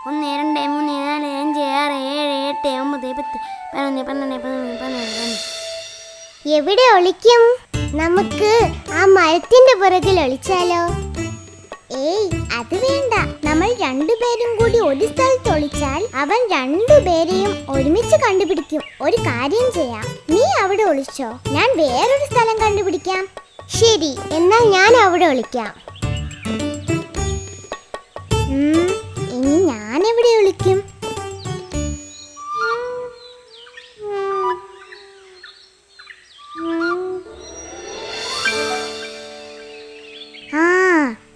1 2 3 4 5 6 7 8 9 10 11 12 13 എവിടെ ഒളിക്കും? നമുക്ക് ആ മരത്തിന്റെ പുറകിൽ ഒളിച്ചാലോ? ഏയ്, അത് വേണ്ട. നമ്മൾ രണ്ടുപേരും കൂടി ഒരു സ്ഥലത്ത് ഒളിച്ചാൽ അവൻ രണ്ടുപേരെയും ഒരുമിച്ച് കണ്ടുപിടിക്കും. ഒരു കാര്യം ചെയ്യാം, നീ അവിടെ ഒളിച്ചോ, ഞാൻ വേറൊരു സ്ഥലം കണ്ടുപിടിക്കാം. ശരി, എന്നാൽ ഞാൻ അവിടെ ഒളിക്കാം. ഇനി ഞാൻ എവിടെ ഒളിക്കും?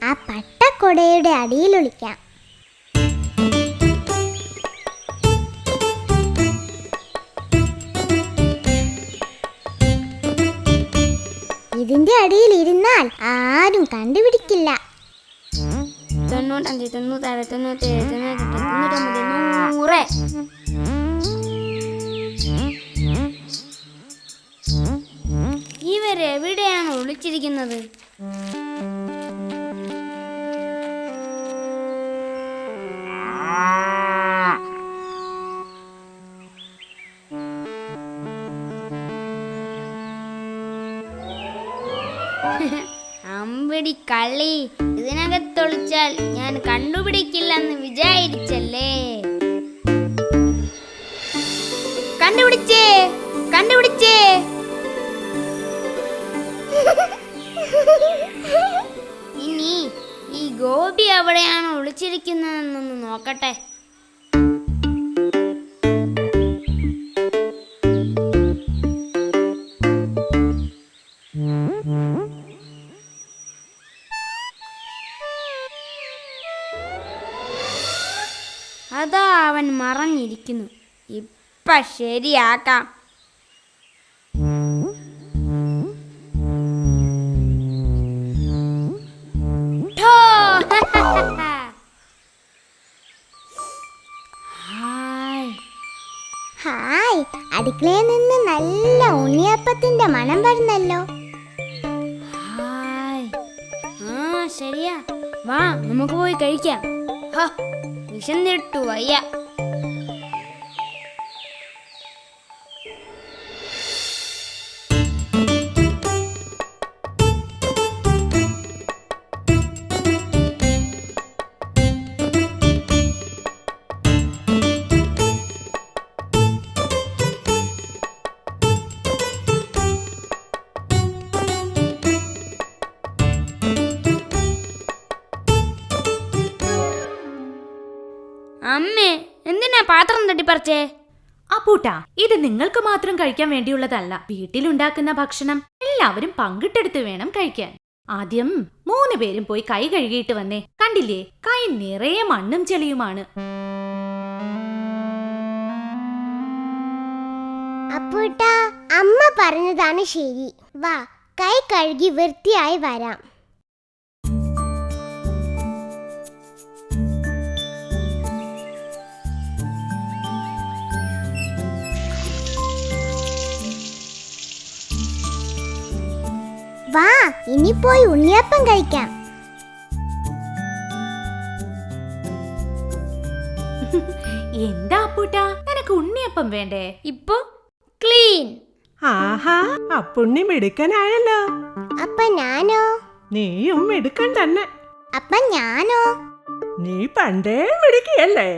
ആ പട്ടക്കൊടയുടെ അടിയിൽ ഒളിക്കാം. ഇതിന്റെ അടിയിൽ ഇരുന്നാൽ ആരും കണ്ടുപിടിക്കില്ല. 95 96 97 98 100 ഇവരെവിടെയാണ് ഒളിച്ചിരിക്കുന്നത്? അമ്പടി കള്ളി, ഇതിനകത്തൊളിച്ചാൽ ഞാൻ കണ്ടുപിടിക്കില്ലെന്ന് വിചാരിച്ചല്ലേ? കണ്ടുപിടിച്ചേ കണ്ടുപിടിച്ചേ. ഇനി ഈ ഗോപി എവിടെയാണ് ഒളിച്ചിരിക്കുന്നതെന്നൊന്ന് നോക്കട്ടെ. അതാ അവൻ മറഞ്ഞിരിക്കുന്നു. ഇപ്പ ശരിയാക്കാം. ഹായ്, അടുക്കളയിൽ നിന്ന് നല്ല ഉണ്ണിയപ്പത്തിന്റെ മണം വരുന്നല്ലോ. ഹായ്. ശരിയാ, വാ നമുക്ക് പോയി കഴിക്കാം. വിശന്നിട്ടു വയ്യ. അമ്മേ, എന്തിനാ പാത്രം തട്ടിപ്പറിച്ചേ? അപ്പൂട്ടാ, ഇത് നിങ്ങൾക്ക് മാത്രം കഴിക്കാൻ വേണ്ടിയുള്ളതല്ല. വീട്ടിലുണ്ടാക്കുന്ന ഭക്ഷണം എല്ലാവരും പങ്കിട്ടെടുത്ത് വേണം കഴിക്കാൻ. ആദ്യം 3 പേരും പോയി കൈ കഴുകിയിട്ട് വന്നേ. കണ്ടില്ലേ, കൈ നിറയെ മണ്ണും ചെളിയുമാണ്. അപ്പൂട്ടാ, അമ്മ പറഞ്ഞതാണ് ശരി. വാ, കൈ കഴുകി വൃത്തിയായി വരാം. വാ, ഇനി പോയി ഉണ്ണിയപ്പം കഴിക്കാം. എന്താ അപ്പൂട്ടാ, നിനക്ക് ഉണ്ണിയപ്പം വേണ്ടേ? ഇപ്പൊ ക്ലീൻ. ആഹാ, അപ്പുണ്ണി മിടുക്കനായല്ലോ. അപ്പൊ ഞാനോ? നീയും മിടുക്കൻ തന്നെ. അപ്പൊ ഞാനോ? നീ പണ്ടേ മിടുക്കിയല്ലേ.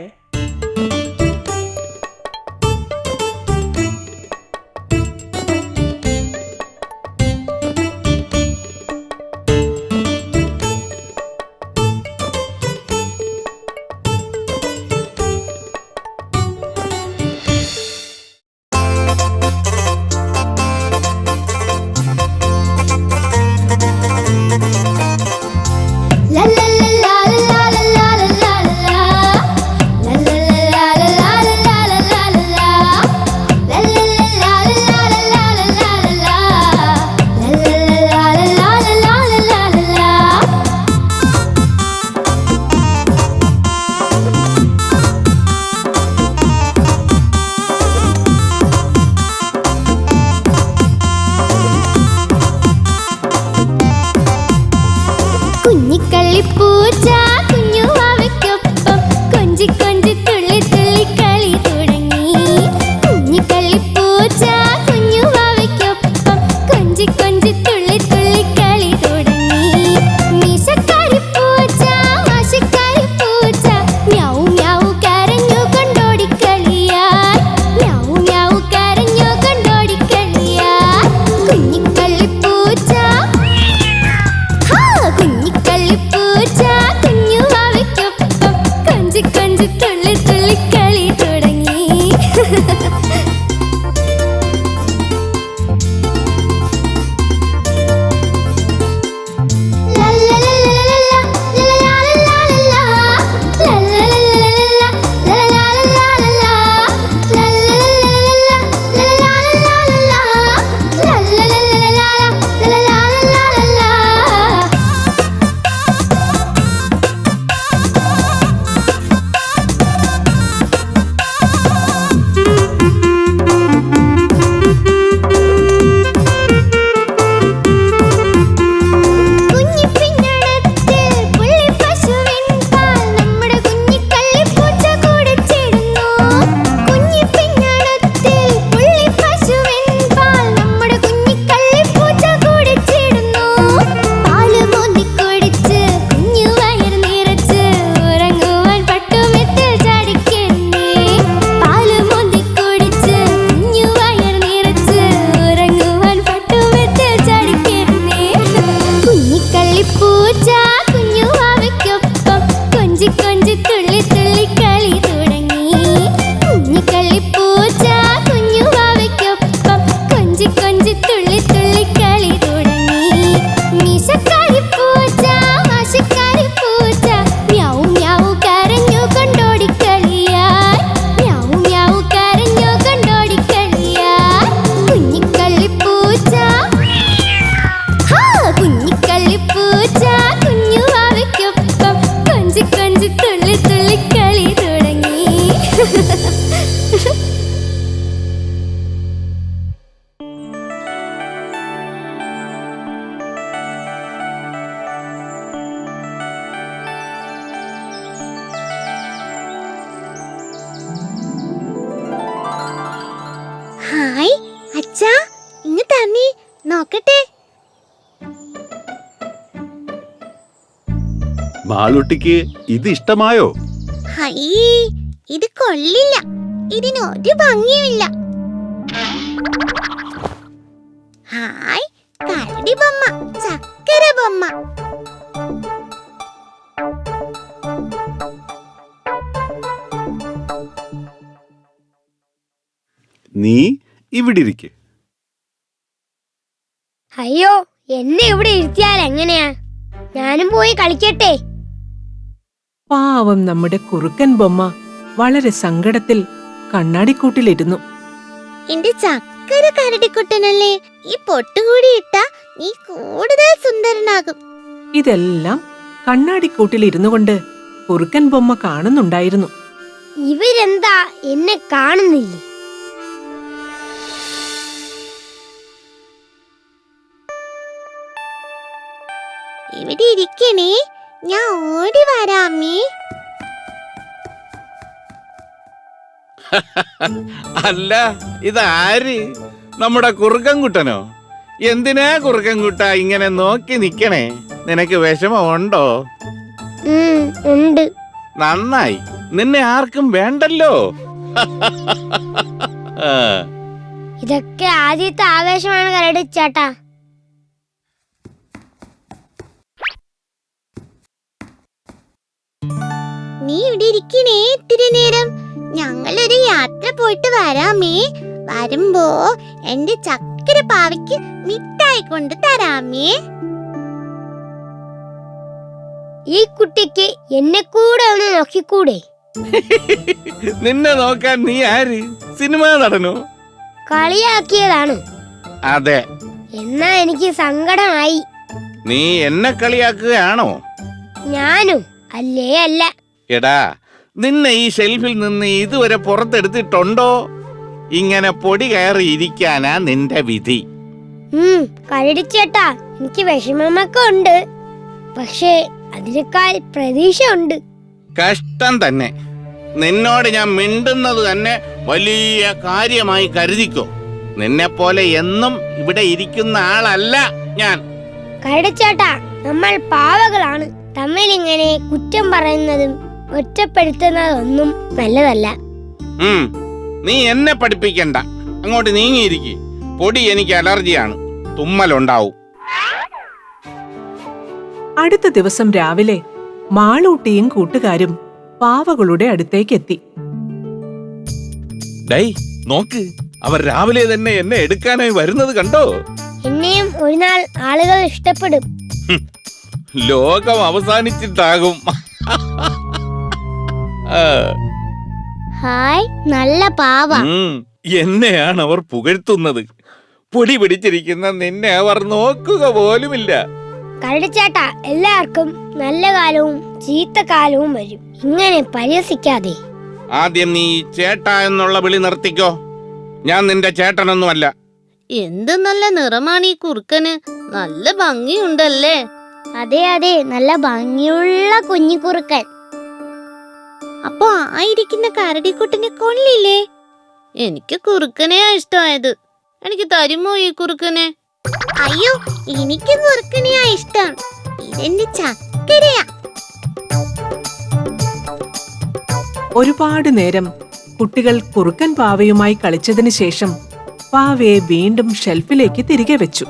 La la la la la la la la la la la മാളൂട്ടിക്ക് ഇത് ഇഷ്ടമായോ? ഹയ്യേ, ഇത് കൊള്ളില്ല. ഇതിനൊരു ഭംഗിയുമില്ല. ഹായ്, കരടി ബൊമ്മ, ചക്കര ബൊമ്മ. നീ ഇവിടെ ഇരിക്ക്. അയ്യോ, എന്നെ ഇവിടെ ഇരുത്തിയാൽ എങ്ങനെയാ? ഞാനും പോയി കളിക്കട്ടെ. പാവം നമ്മുടെ കുറുക്കൻ ബൊമ്മ വളരെ സങ്കടത്തിൽ കണ്ണാടിക്കൂട്ടിലിരുന്നു. എന്റെ ചക്കര കരടിക്കുട്ടനല്ലേ, ഈ പൊട്ടുകൂടി ഇട്ടാ നീ കൂടുതൽ സുന്ദരനാകും. ഇതെല്ലാം കണ്ണാടിക്കൂട്ടിലിരുന്നു കൊണ്ട് കുറുക്കൻ ബൊമ്മ കാണുന്നുണ്ടായിരുന്നു. ഇവരെന്താ എന്നെ കാണുന്നില്ലേ? ഇവിടെ ഇരിക്കണേ, ഞാൻ ഓടി വരാമേ. അല്ല, ഇതാര്? നമ്മുടെ കുറുക്കൻകുട്ടനോ? എന്തിനാ കുറുക്കൻകുട്ട ഇങ്ങനെ നോക്കി നിക്കണേ? നിനക്ക് വിഷമമുണ്ടോ? ഉണ്ട്. നന്നായി, നിന്നെ ആർക്കും വേണ്ടല്ലോ. ഇതൊക്കെ ആദ്യത്തെ ആവേശമാണ് കരടി ചേട്ടാ. നീ ഇവിടെ ഇരിക്കണേ ഇത്തിരി നേരം. ഞങ്ങളൊരു യാത്ര പോയിട്ട് വരാമേ. വരുമ്പോ എന്റെ ചക്കര പാവയ്ക്ക് മിഠായി കൊണ്ട് തരാമേ. ഈ കുട്ടിക്ക് എന്നെ കൂടെ ഒന്ന് നോക്കിക്കൂടെ? നിന്നെ നോക്കാൻ നീ ആര്? സിനിമാ നടനോ? കളിയാക്കിയതാണ്. അതെ. എന്നാ എനിക്ക് സങ്കടമായി. നീ എന്നെ കളിയാക്കുകയാണോ? ഞാനും അല്ലേ? അല്ല. എടാ, നിന്നെ ഈ ഷെൽഫിൽ നിന്ന് ഇതുവരെ പുറത്തെടുത്തിട്ടുണ്ടോ? ഇങ്ങനെ പൊടി കയറി ഇരിക്കാനാ നിന്റെ വിധി. കരടിച്ചേട്ടാ, എനിക്ക് വിഷമമൊക്കെ ഉണ്ട്. പക്ഷേ അതിനേക്കാൾ പ്രതീക്ഷ ഉണ്ട്. കഷ്ടം തന്നെ. നിന്നോട് ഞാൻ മിണ്ടുന്നത് തന്നെ വലിയ കാര്യമായി കരുതിക്കോ. നിന്നെ പോലെ എന്നും ഇവിടെ ഇരിക്കുന്ന ആളല്ല ഞാൻ. കരടിച്ചേട്ടാ, നമ്മൾ പാവകളാണ്. തമ്മിലിങ്ങനെ കുറ്റം പറയുന്നതും ഒറ്റപ്പെടുത്തുന്നതൊന്നും നല്ലതല്ല. നീ എന്നെ പഠിപ്പിക്കണ്ട. അങ്ങോട്ട് നീങ്ങിയിരിക്കെ. പൊടി എനിക്ക് അലർജിയാണ്, തുമ്മലുണ്ടാവും. അടുത്ത ദിവസം രാവിലെ മാളൂട്ടിയും കൂട്ടുകാരും പാവകളുടെ അടുത്തേക്കെത്തി. ഡേയ്, നോക്ക്, അവർ രാവിലെ തന്നെ എന്നെ എടുക്കാനായി വരുന്നത് കണ്ടോ? എന്നെയും ഒരു നാൾ ആളുകൾ ഇഷ്ടപ്പെടും. ലോകം അവസാനിച്ചിട്ടാകും. ഹായ്, നല്ല പാവ. എന്നെയാണ് അവർ പുകഴ്ത്തുന്നത്. പൊടി പിടിച്ചിരിക്കുന്ന നിന്നെ അവർ നോക്കുക പോലുമില്ല. കരടിച്ചേട്ടാ, എല്ലാവർക്കും നല്ല കാലവും ചീത്ത കാലവും വരും. ഇങ്ങനെ പരിഹസിക്കാതെ. ആദ്യം നീ ചേട്ടാ എന്നുള്ള വിളി നിർത്തിക്കോ. ഞാൻ നിന്റെ ചേട്ടനൊന്നുമല്ല. എന്ത് നല്ല നിറമാണ് ഈ കുറുക്കന്. നല്ല ഭംഗിയുണ്ടല്ലേ? അതെ അതെ, നല്ല ഭംഗിയുള്ള കുഞ്ഞിക്കുറുക്കൻ. അപ്പൊ ആയിരിക്കുന്ന കരടിക്കുട്ടനെ കൊള്ളില്ലേ? എനിക്ക് കുറുക്കനെയാ ഇഷ്ടമായത്. എനിക്ക് തരുമോ ഈ കുറുക്കനെ? അയ്യോ, എനിക്ക് കുറുക്കനെയാ ഇഷ്ടം. ഇതെന്റെ ചക്കരയാ. ഒരുപാട് നേരം കുട്ടികൾ കുറുക്കൻ പാവയുമായി കളിച്ചതിന് ശേഷം പാവയെ വീണ്ടും ഷെൽഫിലേക്ക് തിരികെ വെച്ചു.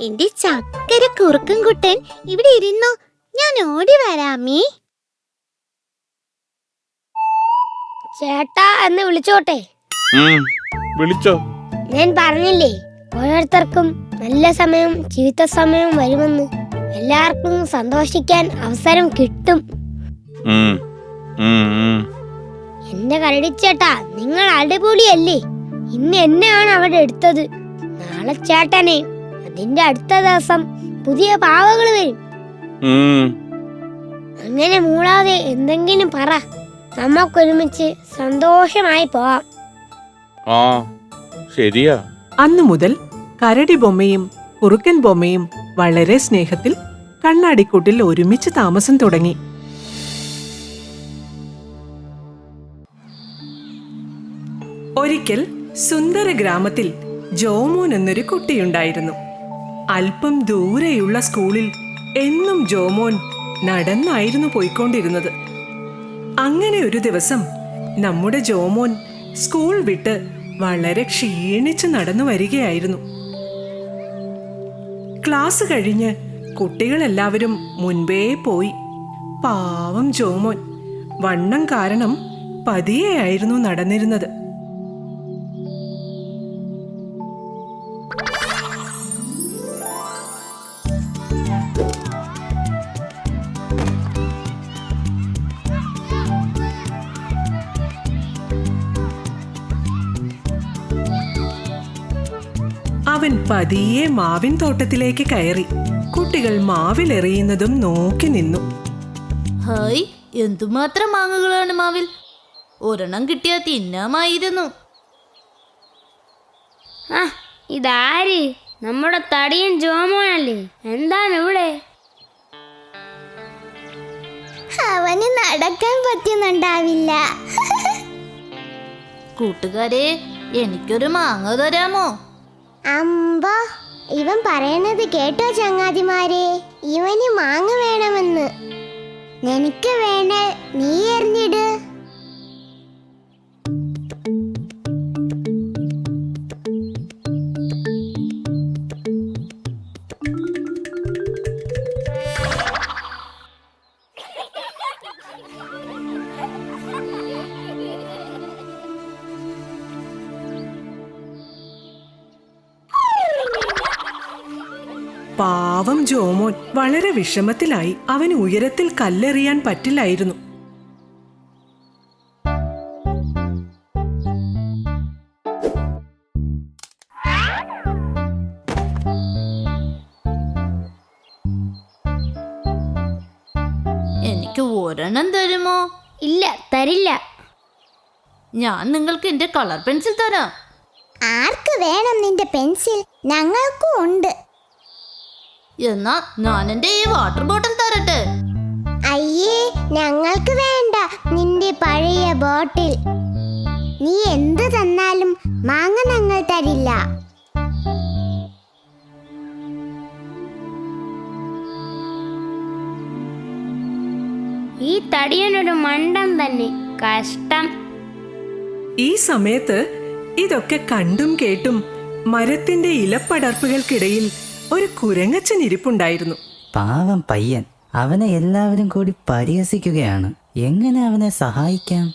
എന്റെ ചക്കര കുറുക്കൻ കുട്ടൻ ഇവിടെ ഇരുന്നോ, ഞാൻ ഓടി വരാമേ. ചേട്ടാ എന്ന് വിളിച്ചോട്ടെ? വിളിച്ചോ? ഞാൻ പറഞ്ഞില്ലേ, ഓരോരുത്തർക്കും നല്ല സമയവും ചീത്ത സമയവും വരുമെന്ന്. എല്ലാവർക്കും സന്തോഷിക്കാൻ അവസരം കിട്ടും. എന്റെ കരടിച്ചേട്ടാ, നിങ്ങൾ അടിപൊളിയല്ലേ? ഇന്ന് എന്നെയാണ് അവിടെ എടുത്തത്. നാളെ ചേട്ടനെ, അതിന്റെ അടുത്ത ദിവസം പുതിയ പാവകൾ വരും. അങ്ങനെ മൂളാതെ എന്തെങ്കിലും പറ. നമുക്കൊരുമിച്ച് സന്തോഷമായി പോവാം. ശരിയാ. അന്നു മുതൽ കരടി ബൊമ്മയും കുറുക്കൻ ബൊമ്മയും വളരെ സ്നേഹത്തിൽ കണ്ണാടിക്കൂട്ടിൽ ഒരുമിച്ച് താമസം തുടങ്ങി. ഒരിക്കൽ സുന്ദര ഗ്രാമത്തിൽ ജോമോൻ എന്നൊരു കുട്ടിയുണ്ടായിരുന്നു. അല്പം ദൂരെയുള്ള സ്കൂളിൽ എന്നും ജോമോൻ നടന്നായിരുന്നു പോയിക്കൊണ്ടിരുന്നത്. അങ്ങനെ ഒരു ദിവസം നമ്മുടെ ജോമോൻ സ്കൂൾ വിട്ട് വളരെ ക്ഷീണിച്ച് നടന്നു വരികയായിരുന്നു. ക്ലാസ് കഴിഞ്ഞ് കുട്ടികളെല്ലാവരും മുൻപേ പോയി. പാവം ജോമോൻ വണ്ണം കാരണം പതിയെയായിരുന്നു നടന്നിരുന്നത്. അവൻ പതിയെ മാവിൻ തോട്ടത്തിലേക്ക് കയറി. കുട്ടികൾ മാവിലെറിയുന്നതും നോക്കി നിന്നു. ഹായ്, എന്തുമാത്രം മാങ്ങകളാണ് മാവിൽ. ഒരെണ്ണം കിട്ടിയാ തിന്നാമായിരുന്നു. ആ, ഇതാര്? നമ്മുടെ തടിയൻ ജോമോനല്ലേ? എന്താണ് ഇവിടെ? അവന് നടക്കാൻ പറ്റുന്നുണ്ടാവില്ല. കൂട്ടുകാരെ, എനിക്കൊരു മാങ്ങ തരാമോ? അമ്പോ, ഇവൻ പറയണത് കേട്ടോ ചങ്ങാതിമാരെ? ഇവന് മാങ്ങ വേണമെന്ന്. നിനക്ക് വേണേ നീ എറിഞ്ഞിട്. പാവം ജോമോൻ വളരെ വിഷമത്തിലായി. അവന് ഉയരത്തിൽ കല്ലെറിയാൻ പറ്റില്ലായിരുന്നു. എനിക്ക് ഒരെണ്ണം തരുമോ? ഇല്ല, തരില്ല. ഞാൻ നിങ്ങൾക്ക് എന്റെ കളർ പെൻസിൽ തരാം. ആർക്ക് വേണം നിന്റെ പെൻസിൽ? ഞങ്ങൾക്കും ഉണ്ട്. എന്നാ ഞാൻ എന്റെ ഈ വാട്ടർ ബോട്ടിൽ തരട്ടെ. അയ്യേ, ഞങ്ങൾക്ക് വേണ്ട നിന്റെ പഴയ ബോട്ടിൽ. നീ എന്ത് തന്നാലും മാങ്ങ ഞങ്ങൾ തരില്ല. ഈ തടിയനൊരു മണ്ടൻ തന്നെ. കഷ്ടം. ഈ സമയത്ത് ഇതൊക്കെ കണ്ടും കേട്ടും മരത്തിന്റെ ഇലപ്പടർപ്പുകൾക്കിടയിൽ ഒരു കുരങ്ങച്ചൻ ഇരിപ്പുണ്ടായിരുന്നു. പാവം പയ്യൻ, അവനെ എല്ലാവരും കൂടി പരിഹസിക്കുകയാണ്. എങ്ങനെ അവനെ സഹായിക്കാം?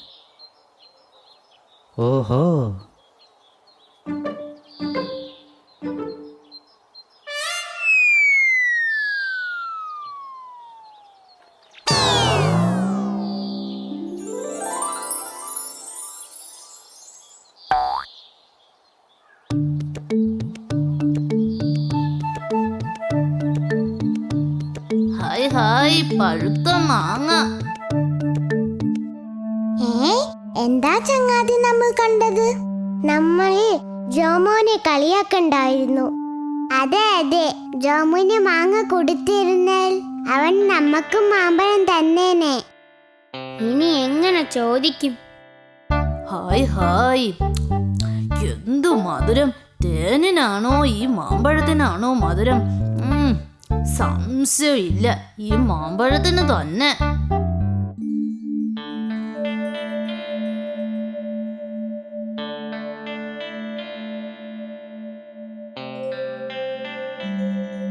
ഓഹോ, ഹായ് ഹായ്, പഴുത്ത മാങ്ങ. എന്താ ചങ്ങാതി നമ്മൾ കണ്ടത്? നമ്മൾ ജോമോനെ കളിയാക്കണ്ടായിരുന്നു. അതെ അതെ, ജോമോന് മാങ്ങ കൊടുത്തിരുന്നാൽ അവൻ നമുക്കും മാമ്പഴം തന്നേനെ. ഇനി എങ്ങനെ ചോദിക്കും? ഹായ് ഹായ്, എന്തു മധുരം. തേനിനാണോ ഈ മാമ്പഴത്തിനാണോ മധുരം? സംശയമില്ല, ഈ മാമ്പഴത്തിന് തന്നെ.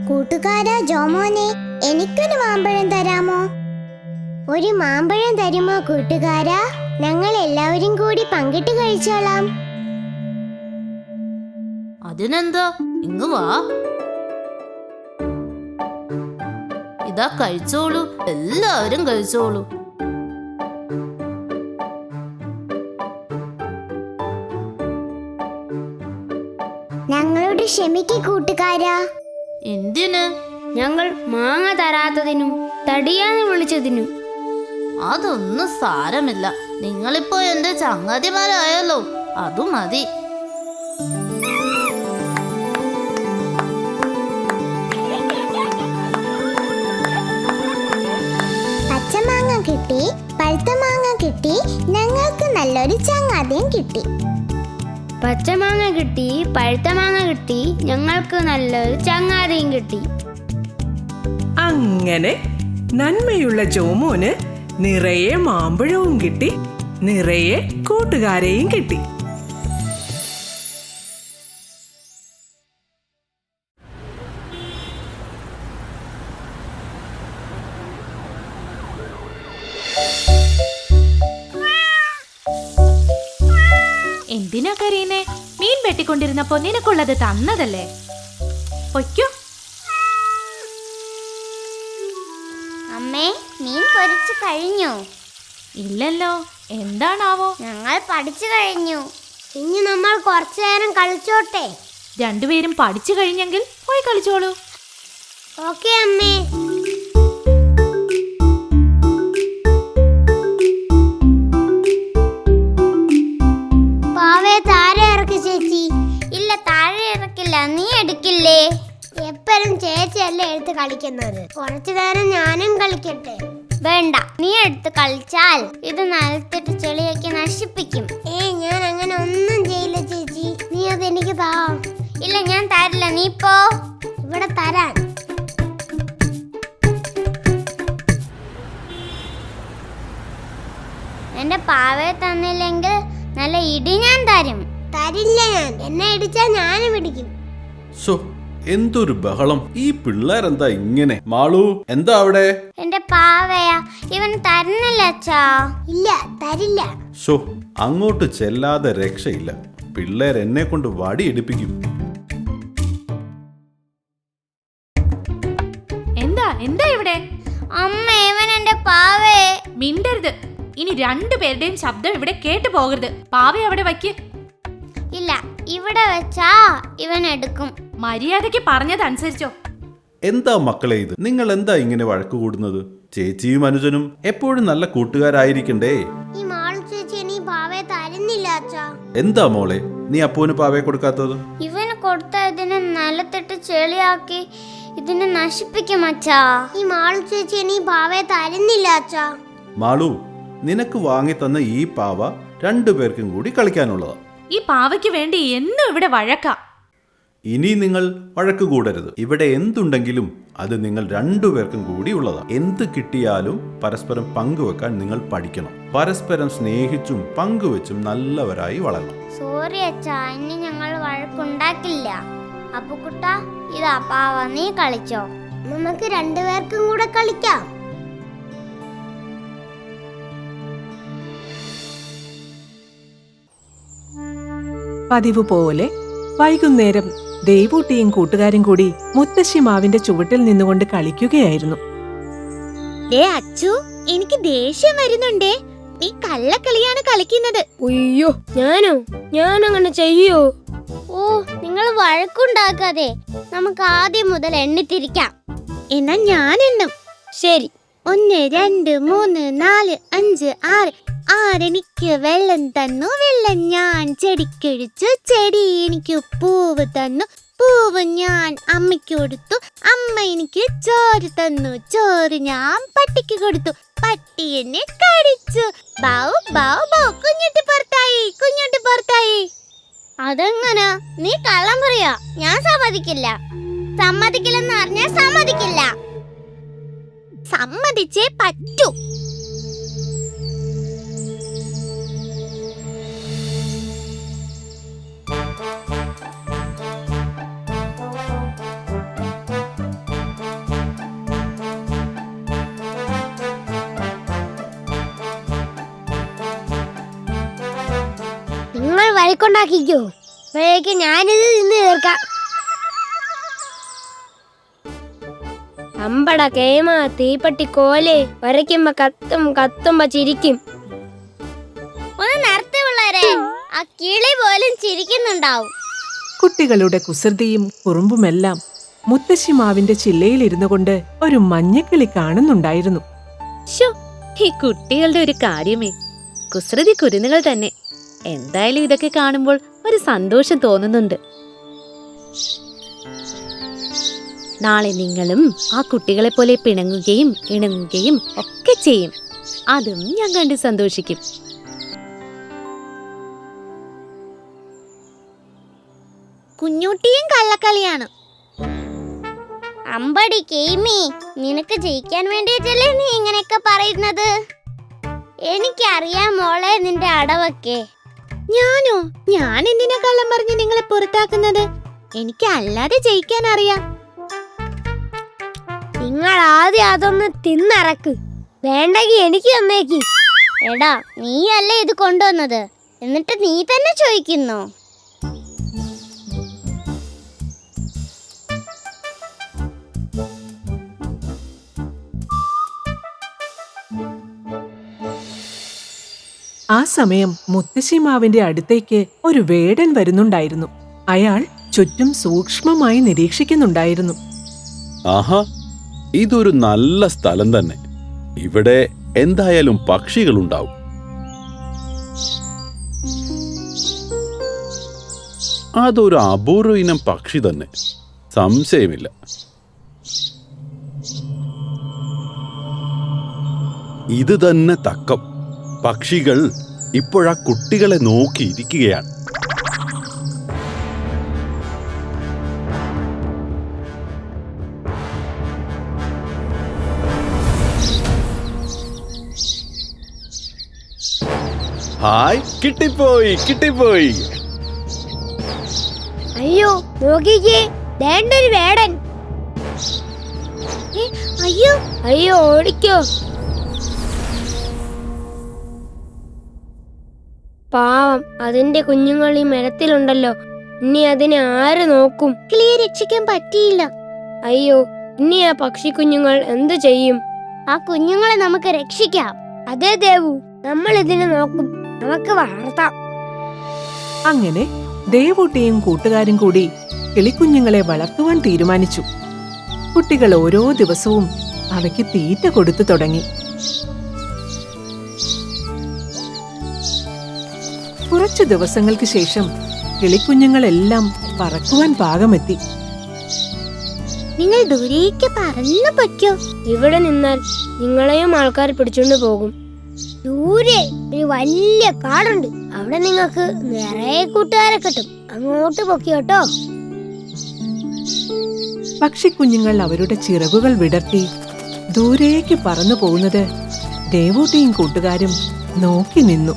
കൂട്ടുകാരാ ജോമോനെ, എനിക്കൊരു മാമ്പഴം തരാമോ? ഒരു മാമ്പഴം തരുമോ കൂട്ടുകാരാ? ഞങ്ങൾ എല്ലാവരും കൂടി പങ്കിട്ട് കഴിച്ചോളാം. അതിനെന്താ, ഇങ്ങ് വാ. ഇതാ കഴിച്ചോളൂ, എല്ലാവരും കഴിച്ചോളൂ. ഞങ്ങളോട് ക്ഷമിക്ക് കൂട്ടുകാരാ. എന്തിന്? ഞങ്ങൾ മാങ്ങ തരാത്തതിനും തടിയാന്ന് വിളിച്ചതിനും. അതൊന്നും സാരമില്ല, നിങ്ങളിപ്പോ എന്റെ ചങ്ങാതിമാരായല്ലോ, അതു മതി. പച്ചമാങ്ങ കിട്ടി, പഴുത്ത മാങ്ങ കിട്ടി, ഞങ്ങൾക്ക് നല്ലൊരു ചങ്ങാതിയും കിട്ടി. പച്ചമാങ്ങ കിട്ടി, പഴുത്ത മാങ്ങ കിട്ടി, ഞങ്ങൾക്ക് നല്ലൊരു ചങ്ങാതിയും കിട്ടി. അങ്ങനെ നന്മയുള്ള ജോമോന് നിറയെ മാമ്പഴവും കിട്ടി, നിറയെ കൂട്ടുകാരെയും കിട്ടി. എന്തിനാ കരീനെ? മീൻ വെട്ടിക്കൊണ്ടിരുന്നപ്പോ നിനക്കുള്ളത് തന്നതല്ലേ. പൊയ്ക്കോ. അമ്മേ, മീൻ പൊരിച്ചു കഴിഞ്ഞോ? ഇല്ലല്ലോ, എന്താണാവോ? ഞങ്ങൾ പഠിച്ചു കഴിഞ്ഞു. ഇനി നമ്മൾ കുറച്ചു നേരം കളിച്ചോട്ടെ? രണ്ടുപേരും പഠിച്ചു കഴിഞ്ഞെങ്കിൽ പോയി കളിച്ചോളൂ. ഓക്കെ അമ്മേ. പാവേ, താഴെ ഇറക്കി ചേച്ചി. ഇല്ല, താഴെ ഇറക്കില്ല. നീ എടുക്കില്ലേ? എപ്പോഴും ചേച്ചിയല്ലേ എടുത്ത് കളിക്കുന്നത്. കുറച്ചു നേരം ഞാനും കളിക്കട്ടെ? വേണ്ട, നീ എടുത്ത് കളിച്ചാൽ ഇത് നിലത്തിട്ട് ചെളിയൊക്കെ നശിപ്പിക്കും. ഞാൻ അങ്ങനെ ഒന്നും ചെയ്യില്ല ചേച്ചി. നീ അതെനിക്ക് താ. ഇല്ല, ഞാൻ തരില്ല. നീ പോ. ഇവിടെ തരാൻ. എന്റെ പാവയെ തന്നില്ലെങ്കിൽ നല്ല ഇടി ഞാൻ തരും. തരില്ല ഞാൻ. എന്നെ ഇടിച്ചാൽ ഞാനും പിടിക്കും. എന്തൊരു ബഹളം! ഈ പിള്ളേരെന്താ ഇങ്ങനെ? മാളു, എന്താ അവിടെ? എന്റെ പാവയാ, ഇവൻ തരുന്നില്ല അച്ഛാ. ഇല്ല, തരില്ല. അങ്ങോട്ട് ചെല്ലാതെ രക്ഷയില്ല. പിള്ളേർ എന്നെ കൊണ്ട് വടി എടുപ്പിക്കും. എന്താ എന്താ ഇവിടെ? അമ്മ, ഇവൻ എന്റെ പാവയെ. മിണ്ടരുത്. ഇനി രണ്ടുപേരുടെയും ശബ്ദം ഇവിടെ കേട്ടു പോകരുത്. പാവ അവിടെ വയ്ക്ക്. ഇല്ല, ഇവിടെ വെച്ചാ ഇവൻ എടുക്കും. മര്യാദയ്ക്ക് പറഞ്ഞതനുസരിച്ചോ? എന്താ മക്കളെ ഇത്? നിങ്ങൾ എന്താ ഇങ്ങനെ വഴക്ക് കൂടുന്നത്? ചേച്ചിയും അനുജനും എപ്പോഴും നല്ല കൂട്ടുകാരായിരിക്കണ്ടേ? ഈ മാളു ചേച്ചി നീ പാവയെ തരുന്നില്ല അച്ഛാ. എന്താ മോളെ നീ അപ്പൂന് പാവയെ കൊടുക്കാത്തത്? ഇവന് കൊടുത്ത ഇതിനെ നിലത്തിട്ട് ചെളിയാക്കി ഇതിനെ നശിപ്പിക്കും അച്ഛാ. ഈ മാളു ചേച്ചി നീ പാവയെ തരുന്നില്ല അച്ഛാ. മാളു, നിനക്ക് വാങ്ങി തന്ന ഈ പാവ രണ്ടുപേർക്കും കൂടി കളിക്കാനുള്ളതാ. ഈ പാവയ്ക്ക് വേണ്ടി എന്നും ഇവിടെ വഴക്ക. ഇനി നിങ്ങൾ വഴക്ക് കൂടരുത്. ഇവിടെ എന്തുണ്ടെങ്കിലും അത് നിങ്ങൾ രണ്ടുപേർക്കും കൂടി ഉള്ളതാ. എന്ത് കിട്ടിയാലും പരസ്പരം പങ്കുവെക്കാൻ നിങ്ങൾ പഠിക്കണം. പരസ്പരം സ്നേഹിച്ചും പങ്കുവെച്ചും നല്ലവരായി വളരണം. സോറി അച്ഛാ, ഇനി ഞങ്ങൾ വഴക്കുണ്ടാക്കില്ല. അപ്പുക്കുട്ട, ഇതാ പാവ, നീ കളിച്ചോ. നമുക്ക് രണ്ടുപേർക്കും കൂടെ കളിക്കാം. പതിവ് പോലെ വൈകുന്നേരം ദേവൂട്ടിയും കൂട്ടുകാരും കൂടി മുത്തശ്ശി മാവിന്റെ ചുവട്ടിൽ നിന്നുകൊണ്ട് കളിക്കുകയായിരുന്നു. അച്ചു, എനിക്ക് ദേഷ്യം വരുന്നുണ്ടേ. നീ കള്ളക്കളിയാണ് കളിക്കുന്നത്. അയ്യോ, ഞാനങ്ങനെ ചെയ്യോ? ഓ, നിങ്ങൾ വഴക്കുണ്ടാക്കാതെ നമുക്ക് ആദ്യം മുതൽ എണ്ണിത്തിരിക്കാം. എന്നാ ഞാൻ എണ്ണും. ശരി. 1 2 3 4 5 6. ആരെനിക്ക് വെള്ളം തന്നു, വെള്ളം ഞാൻ ചെടിക്കൊഴിച്ചു, ചെടി എനിക്ക് പൂവ് തന്നു, പൂവ് ഞാൻ അമ്മയ്ക്ക് കൊടുത്തു, അമ്മ എനിക്ക് ചോറ് തന്നു, ചോറ് ഞാൻ പട്ടിക്ക് കൊടുത്തു, പട്ടി എന്നെ കടിച്ചു. ബൗ ബൗ ബൗ, കുഞ്ഞുട്ടി പുറത്തായി, കുഞ്ഞുട്ടി പുറത്തായി. അതെങ്ങനെ? നീ കള്ളം പറയാ. ഞാൻ സമ്മതിക്കില്ല. സമ്മതിക്കില്ലെന്ന് പറഞ്ഞാൽ സമ്മതിക്കില്ല. സമ്മതിച്ചേ പറ്റൂ. നിങ്ങൾ വഴക്കുണ്ടാക്കിക്കോ, അപ്പോഴേക്ക് ഞാനിത് നിന്ന് തീർക്കാം. അമ്പട കേമ തീപ്പട്ടി കോലെ, വരയ്ക്കുമ്പോ കത്തുമ്പോ ചിരിക്കും. ഒന്ന് നിർത്തി പിള്ളേരെ, ആ കിളി പോലും ചിരിക്കുന്നുണ്ടാവും. കുട്ടികളുടെ കുസൃതിയും കുറുമ്പുമെല്ലാം മുത്തശ്ശി മാവിന്റെ ചില്ലയിലിരുന്നു കൊണ്ട് ഒരു മഞ്ഞക്കിളി കാണുന്നുണ്ടായിരുന്നു. ഈ കുട്ടികളുടെ ഒരു കാര്യമേ, കുസൃതി കുരുന്നുകൾ തന്നെ. എന്തായാലും ഇതൊക്കെ കാണുമ്പോൾ ഒരു സന്തോഷം തോന്നുന്നുണ്ട്. നാളെ നിങ്ങളും ആ കുട്ടികളെ പോലെ പിണങ്ങുകയും ഇണങ്ങുകയും ഒക്കെ ചെയ്യും. അതും ഞാൻ കണ്ട് സന്തോഷിക്കും. കുഞ്ഞുട്ടിയും കള്ളക്കളിയാണ്. അമ്പടി കേമി, നിനക്ക് ജയിക്കാൻ വേണ്ടിയിട്ടല്ലേ നീ ഇങ്ങനെയൊക്കെ പറയുന്നത്? എനിക്കറിയാം മോളെ നിന്റെ അടവൊക്കെ. ഞാനോ? ഞാൻ എന്തിനാ കള്ളം പറഞ്ഞ് നിങ്ങളെ പുറത്താക്കുന്നത്? എനിക്ക് അല്ലാതെ ജയിക്കാൻ അറിയാം. നിങ്ങൾ ആദ്യം അതൊന്ന് തിന്നറക്ക്, വേണ്ടെങ്കി എനിക്ക് തന്നേക്ക്. എടാ, നീയല്ലേ ഇത് കൊണ്ടുവന്നത്, എന്നിട്ട് നീ തന്നെ ചോദിക്കുന്നു. ആ സമയം മുത്തശ്ശിമാവിന്റെ അടുത്തേക്ക് ഒരു വേടൻ വരുന്നുണ്ടായിരുന്നു. അയാൾ ചുറ്റും സൂക്ഷ്മമായി നിരീക്ഷിക്കുന്നുണ്ടായിരുന്നു. ആഹാ, ഇതൊരു നല്ല സ്ഥലം തന്നെ. ഇവിടെ എന്തായാലും പക്ഷികളുണ്ടാവും. അതൊരു അപൂർവ ഇനം പക്ഷി തന്നെ, സംശയമില്ല. ഇത് തന്നെ തക്കം. പക്ഷികൾ ഇപ്പോഴാ കുട്ടികളെ നോക്കിയിരിക്കുകയാണ്. ഹായ്, കിട്ടിപ്പോയി കിട്ടിപ്പോയി. അയ്യോ നോക്കിക്കേ, ദേണ്ടൊരു വേടൻ. അയ്യോ അയ്യോ ഓടിക്കോ. പാവം, അതിന്റെ കുഞ്ഞുങ്ങൾ ഈ മരത്തിലുണ്ടല്ലോ. ഇനി അതിനെ ആര് നോക്കും? കിളിയെ രക്ഷിക്കാൻ പറ്റിയില്ല. അയ്യോ, ഇനി ആ പക്ഷി കുഞ്ഞുങ്ങൾ എന്തു ചെയ്യും? ആ കുഞ്ഞുങ്ങളെ നമുക്ക് രക്ഷിക്കാം. അതേ ദേവു, നമ്മൾ ഇതിനെ നോക്കും, നമുക്ക് വളർത്താം. അങ്ങനെ ദേവൂട്ടിയും കൂട്ടുകാരും കൂടി കിളിക്കുഞ്ഞുങ്ങളെ വളർത്തുവാൻ തീരുമാനിച്ചു. കുട്ടികൾ ഓരോ ദിവസവും അവയ്ക്ക് തീറ്റ കൊടുത്തു തുടങ്ങി. കുറച്ചു ദിവസങ്ങൾക്ക് ശേഷം കിളിക്കുഞ്ഞുങ്ങളെല്ലാം പറക്കുവാൻ പാകമെത്തി. നിങ്ങൾ ദൂരേക്ക് പറന്നു പറ്റോ? ഇവിടെ നിന്നാൽ നിങ്ങളെയും ആൾക്കാർ പിടിച്ചോണ്ട് പോകും. ദൂരെ ഒരു വലിയ കാടുണ്ട്, അവിടെ നിങ്ങൾക്ക് നിറയെ കൂട്ടുകാരെ കിട്ടും. അങ്ങോട്ട് പൊക്കിയോട്ടോ. പക്ഷിക്കുഞ്ഞുങ്ങൾ അവരുടെ ചിറകുകൾ വിടർത്തി ദൂരേക്ക് പറന്നു പോകുന്നത് ദേവൂട്ടിയും കൂട്ടുകാരും നോക്കി നിന്നു.